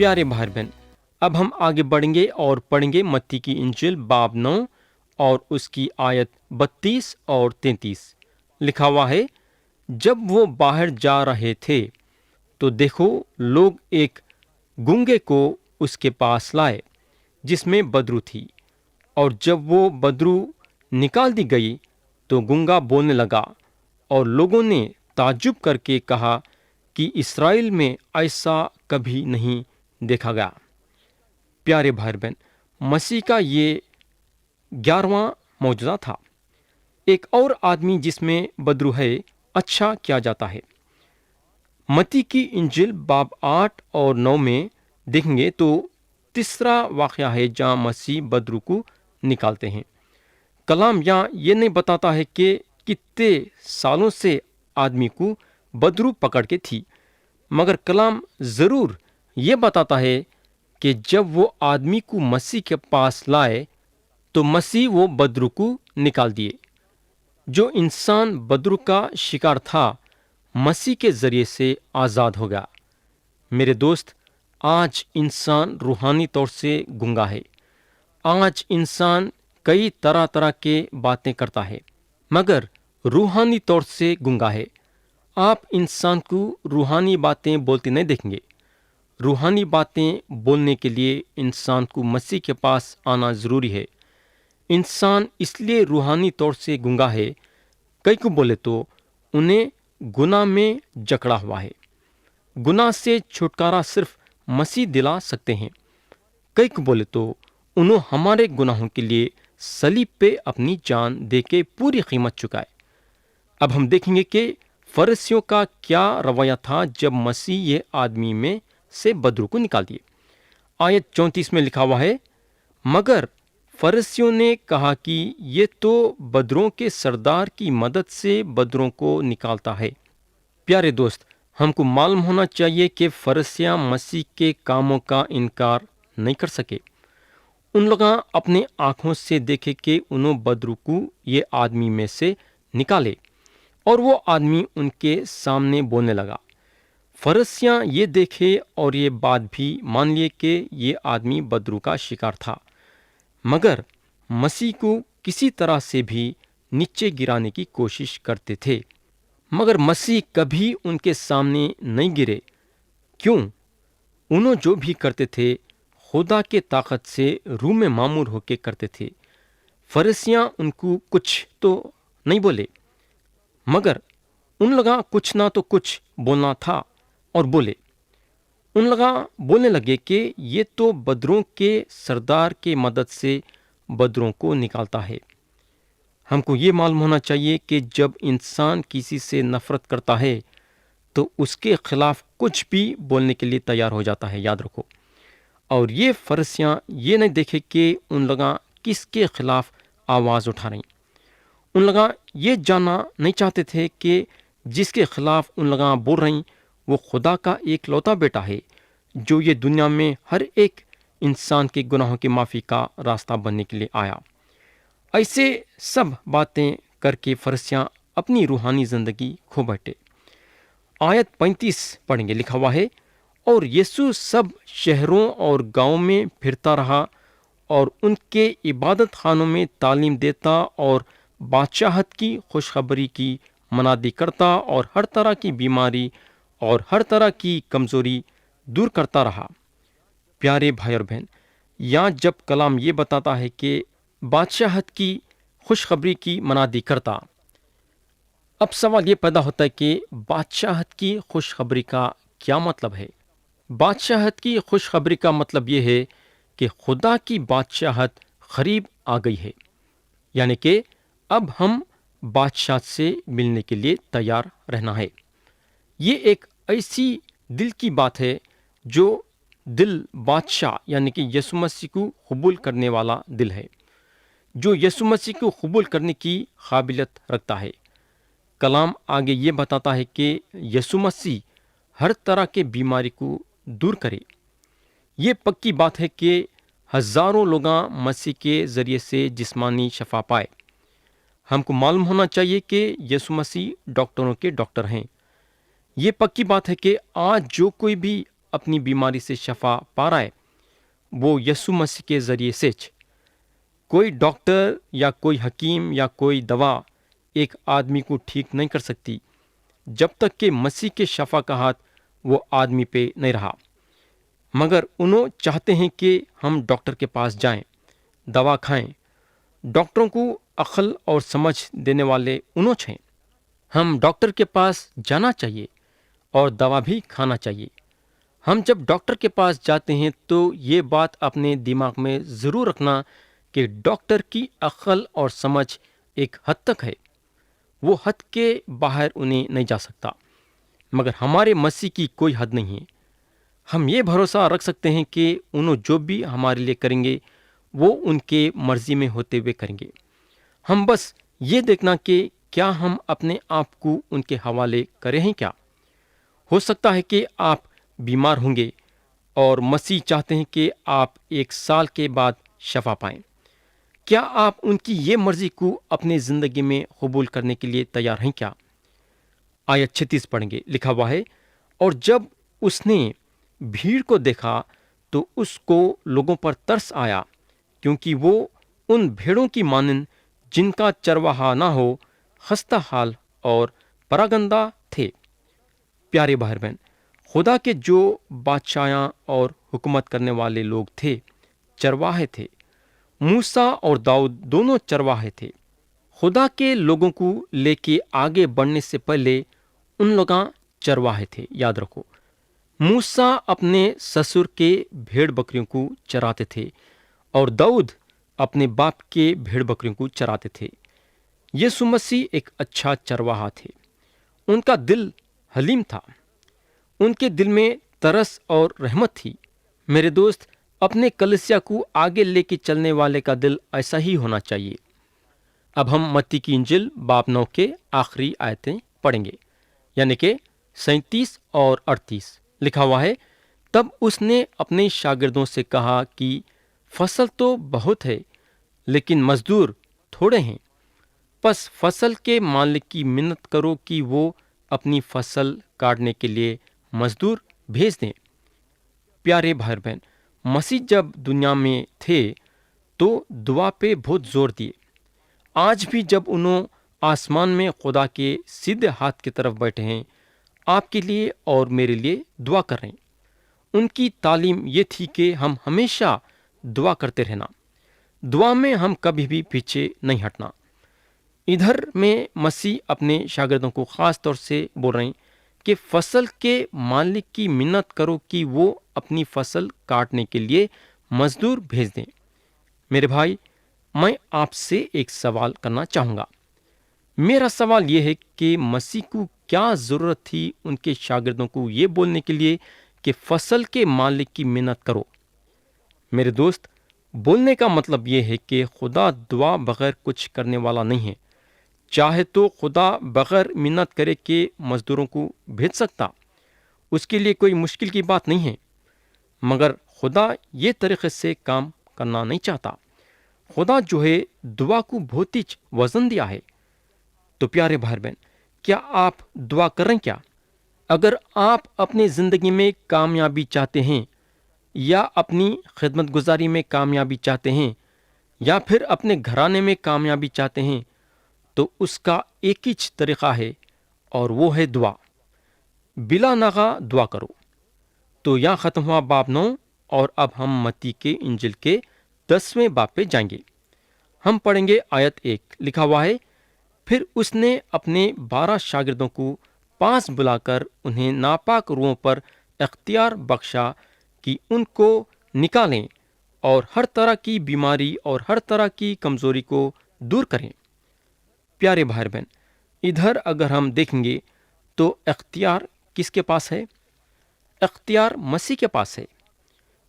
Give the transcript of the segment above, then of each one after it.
پیارے بھائی بہن، اب ہم آگے بڑھیں گے اور پڑھیں گے متی کی انجیل باب 9 اور اس کی آیت 32 اور 33۔ لکھا ہوا ہے، جب وہ باہر جا رہے تھے تو دیکھو لوگ ایک گونگے کو اس کے پاس لائے جس میں بدرو تھی، اور جب وہ بدرو نکال دی گئی تو گونگا بولنے لگا، اور لوگوں نے تعجب کر کے کہا کہ اسرائیل میں ایسا کبھی نہیں دیکھا گیا۔ پیارے بھائی بہن، مسیح کا یہ 11واں معجزہ تھا۔ ایک اور آدمی جس میں بدرو ہے اچھا کیا جاتا ہے۔ متی کی انجیل باب 8 اور 9 میں دیکھیں گے تو تیسرا واقعہ ہے جہاں مسیح بدرو کو نکالتے ہیں۔ کلام یہاں یہ نہیں بتاتا ہے کہ کتنے سالوں سے آدمی کو بدرو پکڑ کے تھی، مگر کلام ضرور یہ بتاتا ہے کہ جب وہ آدمی کو مسیح کے پاس لائے تو مسیح وہ بدرو کو نکال دیے۔ جو انسان بدرو کا شکار تھا مسیح کے ذریعے سے آزاد ہو گیا۔ میرے دوست، آج انسان روحانی طور سے گنگا ہے۔ آج انسان کئی طرح کے باتیں کرتا ہے مگر روحانی طور سے گنگا ہے۔ آپ انسان کو روحانی باتیں بولتے نہیں دیکھیں گے۔ روحانی باتیں بولنے کے لیے انسان کو مسیح کے پاس آنا ضروری ہے۔ انسان اس لیے روحانی طور سے گنگا ہے، کئی کو بولے تو انہیں گناہ میں جکڑا ہوا ہے۔ گناہ سے چھٹکارا صرف مسیح دلا سکتے ہیں۔ کئی کو بولے تو انہوں ہمارے گناہوں کے لیے صلیب پہ اپنی جان دے کے پوری قیمت چکائے۔ اب ہم دیکھیں گے کہ فرشتیوں کا کیا رویہ تھا جب مسیح یہ آدمی میں سے بدرو کو نکال دیے۔ آیت 34 میں لکھا ہوا ہے، مگر فرشتیوں نے کہا کہ یہ تو بدروں کے سردار کی مدد سے بدروں کو نکالتا ہے۔ پیارے دوست، ہم کو معلوم ہونا چاہیے کہ فرشتیاں مسیح کے کاموں کا انکار نہیں کر سکے۔ ان لوگاں اپنے آنکھوں سے دیکھے کہ انہوں بدرو کو یہ آدمی میں سے نکالے، اور وہ آدمی ان کے سامنے بولنے لگا۔ فرشتیاں یہ دیکھے اور یہ بات بھی مان لیے کہ یہ آدمی بدرو کا شکار تھا، مگر مسیح کو کسی طرح سے بھی نیچے گرانے کی کوشش کرتے تھے، مگر مسیح کبھی ان کے سامنے نہیں گرے۔ کیوں؟ انہوں جو بھی کرتے تھے خدا کے طاقت سے روح میں معمور ہو کے کرتے تھے۔ فرشتیاں ان کو کچھ تو نہیں بولے، مگر ان لوگاں کچھ نہ تو کچھ بولنا تھا اور بولے۔ ان لوگاں بولنے لگے کہ یہ تو بدروں کے سردار کے مدد سے بدروں کو نکالتا ہے۔ ہم کو یہ معلوم ہونا چاہیے کہ جب انسان کسی سے نفرت کرتا ہے تو اس کے خلاف کچھ بھی بولنے کے لیے تیار ہو جاتا ہے، یاد رکھو۔ اور یہ فرشتیاں یہ نہیں دیکھے کہ ان لوگاں کس کے خلاف آواز اٹھا رہی۔ ان لوگاں یہ جاننا نہیں چاہتے تھے کہ جس کے خلاف ان لوگاں بول رہی وہ خدا کا ایک لوتا بیٹا ہے، جو یہ دنیا میں ہر ایک انسان کے گناہوں کی معافی کا راستہ بننے کے لیے آیا۔ ایسے سب باتیں کر کے فرشتیاں اپنی روحانی زندگی کھو بیٹھے۔ آیت 35 پڑھیں گے، لکھا ہوا ہے، اور یسوع سب شہروں اور گاؤں میں پھرتا رہا اور ان کے عبادت خانوں میں تعلیم دیتا اور بادشاہت کی خوشخبری کی منادی کرتا اور ہر طرح کی بیماری اور ہر طرح کی کمزوری دور کرتا رہا۔ پیارے بھائی اور بہن، یہاں جب کلام یہ بتاتا ہے کہ بادشاہت کی خوشخبری کی منادی کرتا، اب سوال یہ پیدا ہوتا ہے کہ بادشاہت کی خوشخبری کا کیا مطلب ہے؟ بادشاہت کی خوشخبری کا مطلب یہ ہے کہ خدا کی بادشاہت قریب آ گئی ہے، یعنی کہ اب ہم بادشاہ سے ملنے کے لیے تیار رہنا ہے۔ یہ ایک ایسی دل کی بات ہے جو دل بادشاہ یعنی کہ یسوع مسیح کو قبول کرنے والا دل ہے، جو یسوع مسیح کو قبول کرنے کی قابلیت رکھتا ہے۔ کلام آگے یہ بتاتا ہے کہ یسوع مسیح ہر طرح کے بیماری کو دور کرے۔ یہ پکی بات ہے کہ ہزاروں لوگاں مسیح کے ذریعے سے جسمانی شفا پائے۔ ہم کو معلوم ہونا چاہیے کہ یسوع مسیح ڈاکٹروں کے ڈاکٹر ہیں۔ یہ پکی بات ہے کہ آج جو کوئی بھی اپنی بیماری سے شفا پا رہا ہے وہ یسوع مسیح کے ذریعے سے۔ کوئی ڈاکٹر یا کوئی حکیم یا کوئی دوا ایک آدمی کو ٹھیک نہیں کر سکتی جب تک کہ مسیح کے شفا کا ہاتھ وہ آدمی پہ نہیں رہا۔ مگر انہوں چاہتے ہیں کہ ہم ڈاکٹر کے پاس جائیں، دوا کھائیں۔ ڈاکٹروں کو عقل اور سمجھ دینے والے انہوں ہیں۔ ہم ڈاکٹر کے پاس جانا چاہیے اور دوا بھی کھانا چاہیے۔ ہم جب ڈاکٹر کے پاس جاتے ہیں تو یہ بات اپنے دماغ میں ضرور رکھنا کہ ڈاکٹر کی عقل اور سمجھ ایک حد تک ہے، وہ حد کے باہر انہیں نہیں جا سکتا، مگر ہمارے مسیح کی کوئی حد نہیں ہے۔ ہم یہ بھروسہ رکھ سکتے ہیں کہ انہوں جو بھی ہمارے لیے کریں گے وہ ان کے مرضی میں ہوتے ہوئے کریں گے۔ ہم بس یہ دیکھنا کہ کیا ہم اپنے آپ کو ان کے حوالے کرے ہیں کیا۔ ہو سکتا ہے کہ آپ بیمار ہوں گے اور مسیح چاہتے ہیں کہ آپ 1 سال کے بعد شفا پائیں۔ کیا آپ ان کی یہ مرضی کو اپنی زندگی میں قبول کرنے کے لیے تیار ہیں کیا؟ آیت 36 پڑھیں گے، لکھا ہوا ہے، اور جب اس نے بھیڑ کو دیکھا تو اس کو لوگوں پر ترس آیا، کیونکہ وہ ان بھیڑوں کی مانند جن کا چرواہا نہ ہو، خستہ حال اور پراگندہ تھے۔ پیارے بھائی بہن، خدا کے جو بادشاہاں اور حکومت کرنے والے لوگ تھے چرواہے تھے۔ موسیٰ اور داؤد دونوں چرواہے تھے۔ خدا کے لوگوں کو لے کے آگے بڑھنے سے پہلے ان لوگاں چرواہے تھے، یاد رکھو۔ موسیٰ اپنے سسر کے بھیڑ بکریوں کو چراتے تھے اور داؤد اپنے باپ کے بھیڑ بکریوں کو چراتے تھے۔ یسوع مسیح ایک اچھا چرواہا تھے۔ ان کا دل حلیم تھا، ان کے دل میں ترس اور رحمت تھی۔ میرے دوست، اپنے کلیسیا کو آگے لے کے چلنے والے کا دل ایسا ہی ہونا چاہیے۔ اب ہم متی کی انجیل باب 9 کے آخری آیتیں پڑھیں گے، یعنی کہ 37 اور 38۔ لکھا ہوا ہے، تب اس نے اپنے شاگردوں سے کہا کہ فصل تو بہت ہے لیکن مزدور تھوڑے ہیں، پس فصل کے مالک کی منت کرو کہ وہ اپنی فصل کاٹنے کے لیے مزدور بھیج دیں۔ پیارے بھائی بہن، مسیح جب دنیا میں تھے تو دعا پہ بہت زور دیے۔ آج بھی جب انہوں آسمان میں خدا کے سیدھے ہاتھ کی طرف بیٹھے ہیں، آپ کے لیے اور میرے لیے دعا کر رہے ہیں۔ ان کی تعلیم یہ تھی کہ ہم ہمیشہ دعا کرتے رہنا، دعا میں ہم کبھی بھی پیچھے نہیں ہٹنا۔ ادھر میں مسیح اپنے شاگردوں کو خاص طور سے بول رہے ہیں کہ فصل کے مالک کی منت کرو کہ وہ اپنی فصل کاٹنے کے لیے مزدور بھیج دیں۔ میرے بھائی، میں آپ سے ایک سوال کرنا چاہوں گا۔ میرا سوال یہ ہے کہ مسیح کو کیا ضرورت تھی ان کے شاگردوں کو یہ بولنے کے لیے کہ فصل کے مالک کی منت کرو؟ میرے دوست، بولنے کا مطلب یہ ہے کہ خدا دعا بغیر کچھ کرنے والا نہیں ہے۔ چاہے تو خدا بغیر منت کرے کہ مزدوروں کو بھیج سکتا، اس کے لیے کوئی مشکل کی بات نہیں ہے، مگر خدا یہ طریقے سے کام کرنا نہیں چاہتا۔ خدا جو ہے دعا کو بہت ہی وزن دیا ہے۔ تو پیارے بھائی بہن، کیا آپ دعا کر رہے ہیں کیا؟ اگر آپ اپنی زندگی میں کامیابی چاہتے ہیں، یا اپنی خدمت گزاری میں کامیابی چاہتے ہیں، یا پھر اپنے گھرانے میں کامیابی چاہتے ہیں، تو اس کا ایک ہی طریقہ ہے اور وہ ہے دعا۔ بلا ناغہ دعا کرو۔ تو یہاں ختم ہوا باب 9، اور اب ہم متی کے انجیل کے 10ویں باب پہ جائیں گے۔ ہم پڑھیں گے آیت 1۔ لکھا ہوا ہے، پھر اس نے اپنے 12 شاگردوں کو پاس بلا کر انہیں ناپاک روحوں پر اختیار بخشا کہ ان کو نکالیں اور ہر طرح کی بیماری اور ہر طرح کی کمزوری کو دور کریں۔ پیارے بھائی بہن، ادھر اگر ہم دیکھیں گے تو اختیار کس کے پاس ہے؟ اختیار مسیح کے پاس ہے،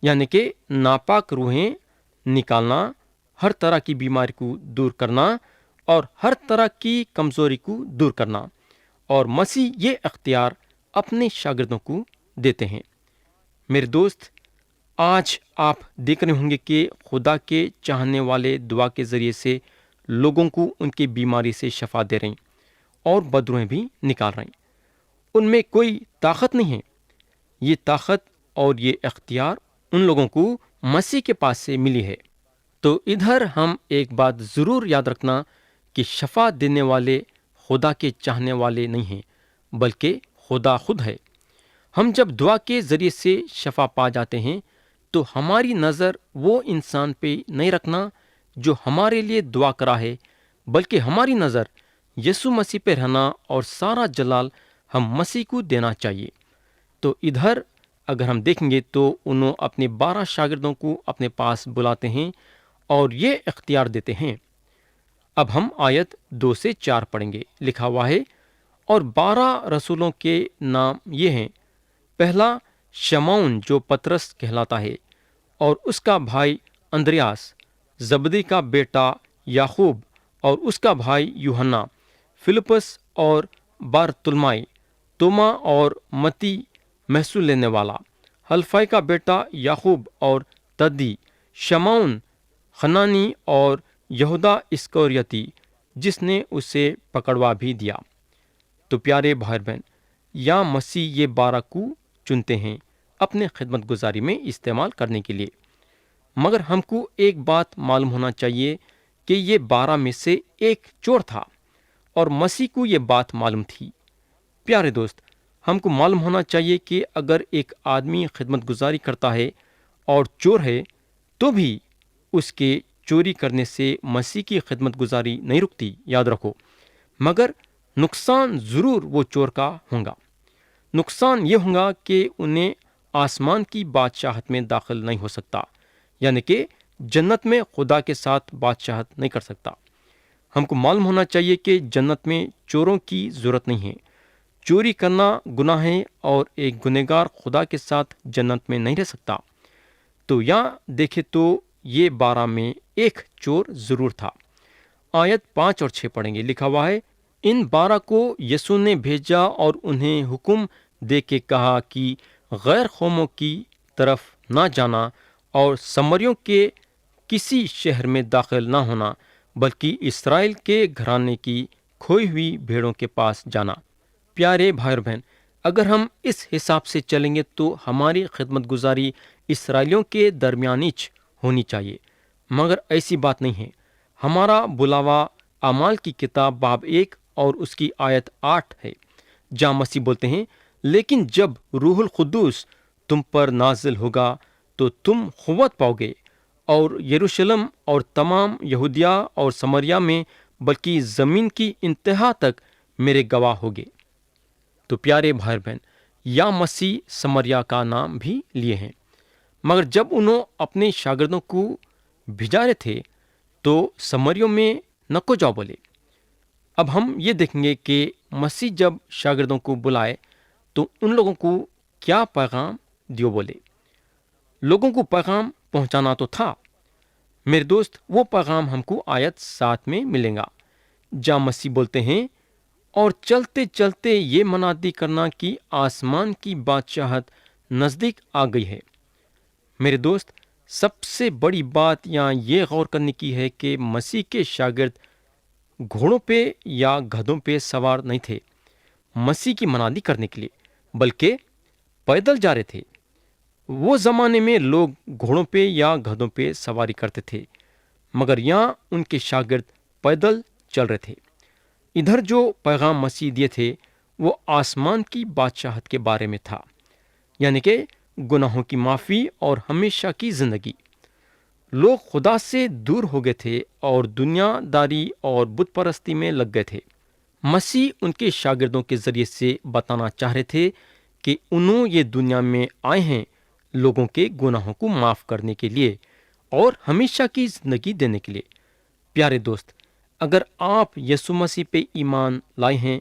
یعنی کہ ناپاک روحیں نکالنا، ہر طرح کی بیماری کو دور کرنا اور ہر طرح کی کمزوری کو دور کرنا، اور مسیح یہ اختیار اپنے شاگردوں کو دیتے ہیں۔ میرے دوست، آج آپ دیکھ رہے ہوں گے کہ خدا کے چاہنے والے دعا کے ذریعے سے لوگوں کو ان کی بیماری سے شفا دے رہے ہیں اور بدروہیں بھی نکال رہے ہیں۔ ان میں کوئی طاقت نہیں ہے، یہ طاقت اور یہ اختیار ان لوگوں کو مسیح کے پاس سے ملی ہے۔ تو ادھر ہم ایک بات ضرور یاد رکھنا کہ شفا دینے والے خدا کے چاہنے والے نہیں ہیں، بلکہ خدا خود ہے۔ ہم جب دعا کے ذریعے سے شفا پا جاتے ہیں تو ہماری نظر وہ انسان پہ نہیں رکھنا جو ہمارے لیے دعا کرا ہے، بلکہ ہماری نظر یسوع مسیح پہ رہنا اور سارا جلال ہم مسیح کو دینا چاہیے۔ تو ادھر اگر ہم دیکھیں گے تو انہوں اپنے 12 شاگردوں کو اپنے پاس بلاتے ہیں اور یہ اختیار دیتے ہیں۔ اب ہم آیت 2 سے 4 پڑھیں گے۔ لکھا ہوا ہے، اور 12 رسولوں کے نام یہ ہیں: پہلا شمعون جو پترس کہلاتا ہے، اور اس کا بھائی اندریاس، زبدی کا بیٹا یعقوب اور اس کا بھائی یوحنا، فلپس اور بارتلمائی، توما اور متی محصول لینے والا، حلفائی کا بیٹا یعقوب اور تدی، شمعون خنانی اور یہودا اسکریوتی جس نے اسے پکڑوا بھی دیا۔ تو پیارے بھائی بہن، یا مسیح یہ 12 کو چنتے ہیں اپنے خدمت گزاری میں استعمال کرنے کے لیے، مگر ہم کو ایک بات معلوم ہونا چاہیے کہ یہ 12 میں سے ایک چور تھا، اور مسیح کو یہ بات معلوم تھی۔ پیارے دوست، ہم کو معلوم ہونا چاہیے کہ اگر ایک آدمی خدمت گزاری کرتا ہے اور چور ہے تو بھی اس کے چوری کرنے سے مسیح کی خدمت گزاری نہیں رکتی، یاد رکھو، مگر نقصان ضرور وہ چور کا ہوگا۔ نقصان یہ ہوگا کہ انہیں آسمان کی بادشاہت میں داخل نہیں ہو سکتا، یعنی کہ جنت میں خدا کے ساتھ بادشاہت نہیں کر سکتا۔ ہم کو معلوم ہونا چاہیے کہ جنت میں چوروں کی ضرورت نہیں ہے۔ چوری کرنا گناہ ہے اور ایک گنہگار خدا کے ساتھ جنت میں نہیں رہ سکتا۔ تو یہاں دیکھے تو یہ 12 میں ایک چور ضرور تھا۔ آیت 5 اور 6 پڑھیں گے۔ لکھا ہوا ہے، ان 12 کو یسوع نے بھیجا اور انہیں حکم دے کے کہا کہ غیر قوموں کی طرف نہ جانا اور سمریوں کے کسی شہر میں داخل نہ ہونا، بلکہ اسرائیل کے گھرانے کی کھوئی ہوئی بھیڑوں کے پاس جانا۔ پیارے بھائی اور بہن، اگر ہم اس حساب سے چلیں گے تو ہماری خدمت گزاری اسرائیلیوں کے درمیانچ ہونی چاہیے، مگر ایسی بات نہیں ہے۔ ہمارا بلاوا اعمال کی کتاب باب 1 اور اس کی آیت 8 ہے، جہاں مسیح بولتے ہیں، لیکن جب روح القدس تم پر نازل ہوگا تو تم قوت پاؤ گے، اور یروشلم اور تمام یہودیہ اور سمریا میں بلکہ زمین کی انتہا تک میرے گواہ ہوگے۔ تو پیارے بھائی بہن، یا مسیح سمریا کا نام بھی لیے ہیں، مگر جب انہوں اپنے شاگردوں کو بھیجا رہے تھے تو سمریوں میں نکو جاؤ بولے۔ اب ہم یہ دیکھیں گے کہ مسیح جب شاگردوں کو بلائے تو ان لوگوں کو کیا پیغام دیو بولے۔ لوگوں کو پیغام پہنچانا تو تھا۔ میرے دوست، وہ پیغام ہم کو آیت 7 میں ملے گا، جہاں مسیح بولتے ہیں، اور چلتے چلتے یہ منادی کرنا کہ آسمان کی بادشاہت نزدیک آ گئی ہے۔ میرے دوست، سب سے بڑی بات یہاں یہ غور کرنے کی ہے کہ مسیح کے شاگرد گھوڑوں پہ یا گدھوں پہ سوار نہیں تھے مسیح کی منادی کرنے کے لیے، بلکہ پیدل جا رہے تھے۔ وہ زمانے میں لوگ گھوڑوں پہ یا گدھوں پہ سواری کرتے تھے، مگر یہاں ان کے شاگرد پیدل چل رہے تھے۔ ادھر جو پیغام مسیح دیے تھے وہ آسمان کی بادشاہت کے بارے میں تھا، یعنی کہ گناہوں کی معافی اور ہمیشہ کی زندگی۔ لوگ خدا سے دور ہو گئے تھے اور دنیا داری اور بت پرستی میں لگ گئے تھے۔ مسیح ان کے شاگردوں کے ذریعے سے بتانا چاہ رہے تھے کہ انہوں یہ دنیا میں آئے ہیں لوگوں کے گناہوں کو معاف کرنے کے لیے اور ہمیشہ کی زندگی دینے کے لیے۔ پیارے دوست، اگر آپ یسوع مسیح پہ ایمان لائے ہیں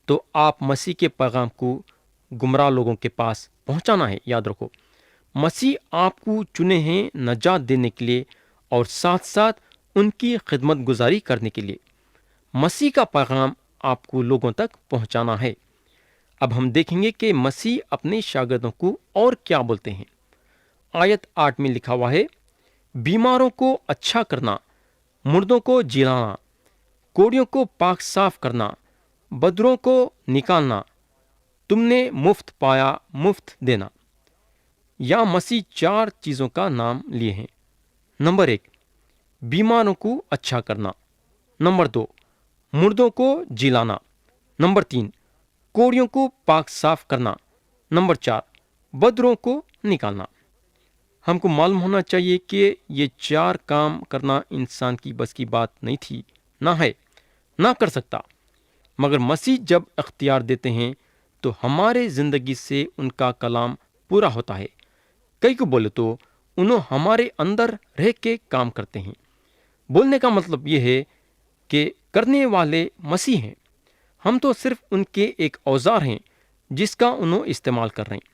تو آپ مسیح کے پیغام کو گمراہ لوگوں کے پاس پہنچانا ہے۔ یاد رکھو، مسیح آپ کو چنے ہیں نجات دینے کے لیے اور ساتھ ساتھ ان کی خدمت گزاری کرنے کے لیے۔ مسیح کا پیغام آپ کو لوگوں تک پہنچانا ہے۔ اب ہم دیکھیں گے کہ مسیح اپنے شاگردوں کو اور کیا بولتے ہیں۔ آیت 8 میں لکھا ہوا ہے، بیماروں کو اچھا کرنا، مردوں کو جلانا، کوڑیوں کو پاک صاف کرنا، بدروں کو نکالنا، تم نے مفت پایا مفت دینا۔ یا مسیح 4 چیزوں کا نام لیے ہیں۔ نمبر 1، بیماروں کو اچھا کرنا۔ نمبر 2، مردوں کو جلانا۔ نمبر 3، کوڑیوں کو پاک صاف کرنا۔ نمبر 4، بدروں کو نکالنا۔ ہم کو معلوم ہونا چاہیے کہ یہ 4 کام کرنا انسان کی بس کی بات نہیں تھی، نہ ہے، نہ کر سکتا، مگر مسیح جب اختیار دیتے ہیں تو ہمارے زندگی سے ان کا کلام پورا ہوتا ہے۔ کئی کو بولے تو انہوں ہمارے اندر رہ کے کام کرتے ہیں۔ بولنے کا مطلب یہ ہے کہ کرنے والے مسیح ہیں، ہم تو صرف ان کے ایک اوزار ہیں جس کا انہوں استعمال کر رہے ہیں۔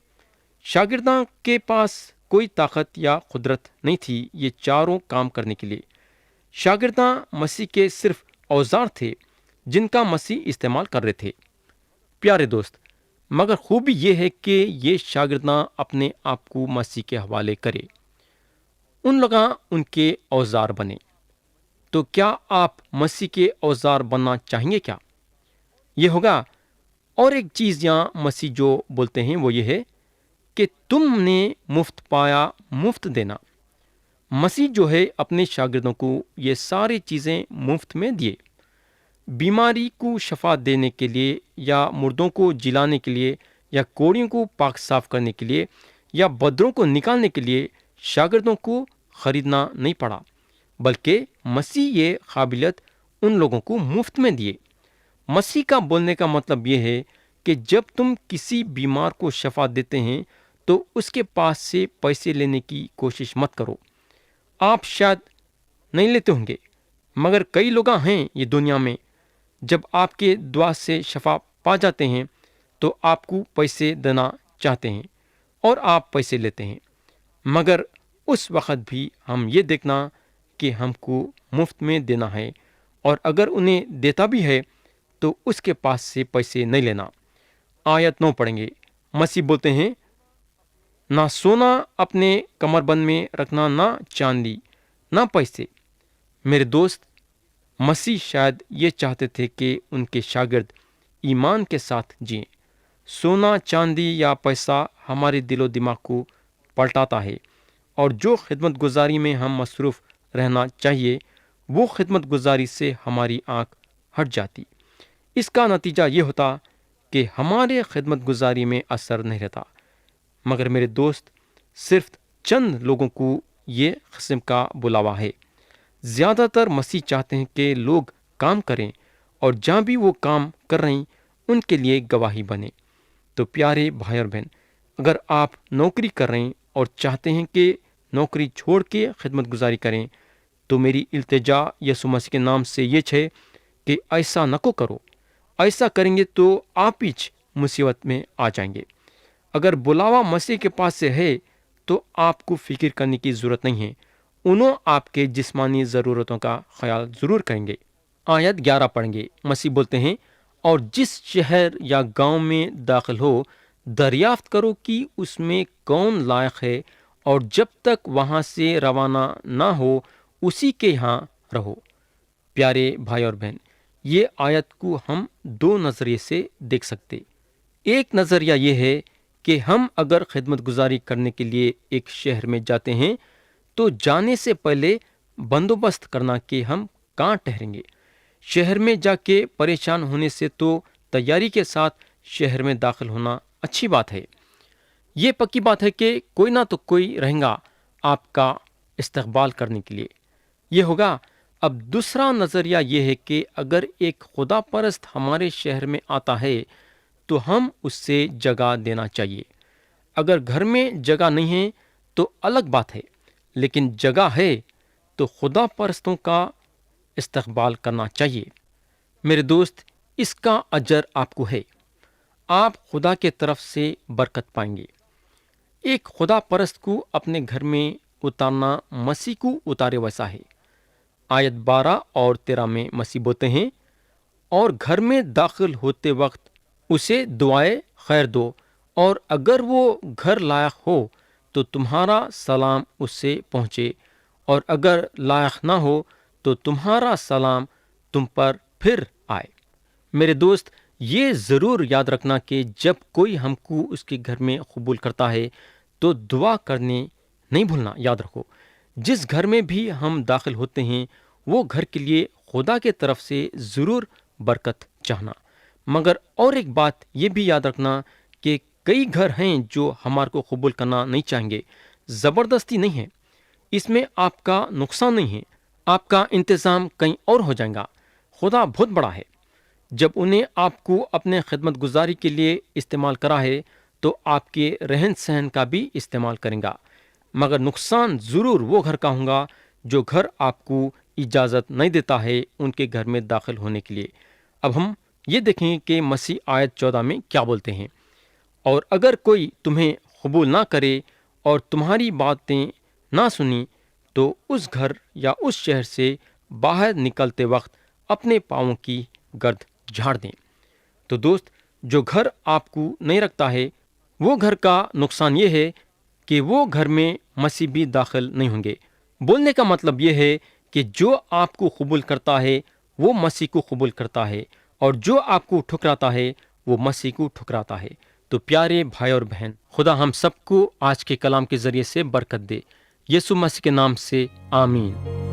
شاگرداں کے پاس کوئی طاقت یا قدرت نہیں تھی یہ چاروں کام کرنے کے لیے۔ شاگرداں مسیح کے صرف اوزار تھے جن کا مسیح استعمال کر رہے تھے۔ پیارے دوست، مگر خوبی یہ ہے کہ یہ شاگرداں اپنے آپ کو مسیح کے حوالے کرے، ان لوگاں ان کے اوزار بنے۔ تو کیا آپ مسیح کے اوزار بننا چاہیں گے کیا؟ یہ ہوگا۔ اور ایک چیز یہاں مسیح جو بولتے ہیں وہ یہ ہے کہ تم نے مفت پایا، مفت دینا۔ مسیح جو ہے اپنے شاگردوں کو یہ ساری چیزیں مفت میں دیے۔ بیماری کو شفا دینے کے لیے، یا مردوں کو جلانے کے لیے، یا کوڑیوں کو پاک صاف کرنے کے لیے، یا بدروں کو نکالنے کے لیے شاگردوں کو خریدنا نہیں پڑا، بلکہ مسیح یہ قابلیت ان لوگوں کو مفت میں دیے۔ مسیح کا بولنے کا مطلب یہ ہے کہ جب تم کسی بیمار کو شفا دیتے ہیں تو اس کے پاس سے پیسے لینے کی کوشش مت کرو۔ آپ شاید نہیں لیتے ہوں گے، مگر کئی لوگ ہیں یہ دنیا میں، جب آپ کے دعا سے شفا پا جاتے ہیں تو آپ کو پیسے دینا چاہتے ہیں اور آپ پیسے لیتے ہیں، مگر اس وقت بھی ہم یہ دیکھنا کہ ہم کو مفت میں دینا ہے، اور اگر انہیں دیتا بھی ہے تو اس کے پاس سے پیسے نہیں لینا۔ آیت 9 پڑھیں گے۔ مسیح بولتے ہیں، نہ سونا اپنے کمر بند میں رکھنا، نہ چاندی، نہ پیسے۔ میرے دوست، مسیح شاید یہ چاہتے تھے کہ ان کے شاگرد ایمان کے ساتھ جئیں۔ سونا، چاندی یا پیسہ ہمارے دل و دماغ کو پلٹاتا ہے، اور جو خدمت گزاری میں ہم مصروف رہنا چاہیے وہ خدمت گزاری سے ہماری آنکھ ہٹ جاتی۔ اس کا نتیجہ یہ ہوتا کہ ہمارے خدمت گزاری میں اثر نہیں رہتا۔ مگر میرے دوست، صرف چند لوگوں کو یہ قسم کا بلاوا ہے۔ زیادہ تر مسیح چاہتے ہیں کہ لوگ کام کریں، اور جہاں بھی وہ کام کر رہے ہیں ان کے لیے گواہی بنے۔ تو پیارے بھائی اور بہن، اگر آپ نوکری کر رہے ہیں اور چاہتے ہیں کہ نوکری چھوڑ کے خدمت گزاری کریں، تو میری التجا یسوع مسیح کے نام سے یہ ہے کہ ایسا نہ کرو۔ ایسا کریں گے تو آپ ہی مصیبت میں آ جائیں گے۔ اگر بلاوا مسیح کے پاس سے ہے تو آپ کو فکر کرنے کی ضرورت نہیں ہے، انہوں آپ کے جسمانی ضرورتوں کا خیال ضرور کریں گے۔ آیت 11 پڑھیں گے۔ مسیح بولتے ہیں، اور جس شہر یا گاؤں میں داخل ہو دریافت کرو کہ اس میں کون لائق ہے، اور جب تک وہاں سے روانہ نہ ہو اسی کے یہاں رہو۔ پیارے بھائی اور بہن، یہ آیت کو ہم 2 نظریے سے دیکھ سکتے۔ ایک نظریہ یہ ہے کہ ہم اگر خدمت گزاری کرنے کے لیے ایک شہر میں جاتے ہیں تو جانے سے پہلے بندوبست کرنا کہ ہم کہاں ٹھہریں گے۔ شہر میں جا کے پریشان ہونے سے تو تیاری کے ساتھ شہر میں داخل ہونا اچھی بات ہے۔ یہ پکی بات ہے کہ کوئی نہ تو کوئی رہیں گا آپ کا استقبال کرنے کے لیے۔ یہ ہوگا۔ اب دوسرا نظریہ یہ ہے کہ اگر ایک خدا پرست ہمارے شہر میں آتا ہے تو ہم اس سے جگہ دینا چاہیے۔ اگر گھر میں جگہ نہیں ہے تو الگ بات ہے، لیکن جگہ ہے تو خدا پرستوں کا استقبال کرنا چاہیے۔ میرے دوست، اس کا اجر آپ کو ہے، آپ خدا کے طرف سے برکت پائیں گے۔ ایک خدا پرست کو اپنے گھر میں اتارنا مسیح کو اتارے ویسا ہے۔ آیت 12 اور 13 میں مسیح بولتے ہیں، اور گھر میں داخل ہوتے وقت اسے دعائے خیر دو، اور اگر وہ گھر لائق ہو تو تمہارا سلام اس سے پہنچے، اور اگر لائق نہ ہو تو تمہارا سلام تم پر پھر آئے۔ میرے دوست، یہ ضرور یاد رکھنا کہ جب کوئی ہم کو اس کے گھر میں قبول کرتا ہے تو دعا کرنے نہیں بھولنا. یاد رکھو، جس گھر میں بھی ہم داخل ہوتے ہیں وہ گھر کے لیے خدا کے طرف سے ضرور برکت چاہنا. مگر اور ایک بات یہ بھی یاد رکھنا کہ کئی گھر ہیں جو ہمارے کو قبول کرنا نہیں چاہیں گے. زبردستی نہیں ہے، اس میں آپ کا نقصان نہیں ہے، آپ کا انتظام کہیں اور ہو جائے گا. خدا بہت بڑا ہے. جب انہیں آپ کو اپنے خدمت گزاری کے لیے استعمال کرا ہے تو آپ کے رہن سہن کا بھی استعمال کریں گا. مگر نقصان ضرور وہ گھر کا ہوگا جو گھر آپ کو اجازت نہیں دیتا ہے ان کے گھر میں داخل ہونے کے لیے. اب ہم یہ دیکھیں کہ مسیح آیت 14 میں کیا بولتے ہیں. اور اگر کوئی تمہیں قبول نہ کرے اور تمہاری باتیں نہ سنی تو اس گھر یا اس شہر سے باہر نکلتے وقت اپنے پاؤں کی گرد جھاڑ دیں. تو دوست، جو گھر آپ کو نہیں رکھتا ہے وہ گھر کا نقصان یہ ہے کہ وہ گھر میں مسیح بھی داخل نہیں ہوں گے. بولنے کا مطلب یہ ہے کہ جو آپ کو قبول کرتا ہے وہ مسیح کو قبول کرتا ہے، اور جو آپ کو ٹھکراتا ہے وہ مسیح کو ٹھکراتا ہے. تو پیارے بھائی اور بہن، خدا ہم سب کو آج کے کلام کے ذریعے سے برکت دے. یسوع مسیح کے نام سے آمین.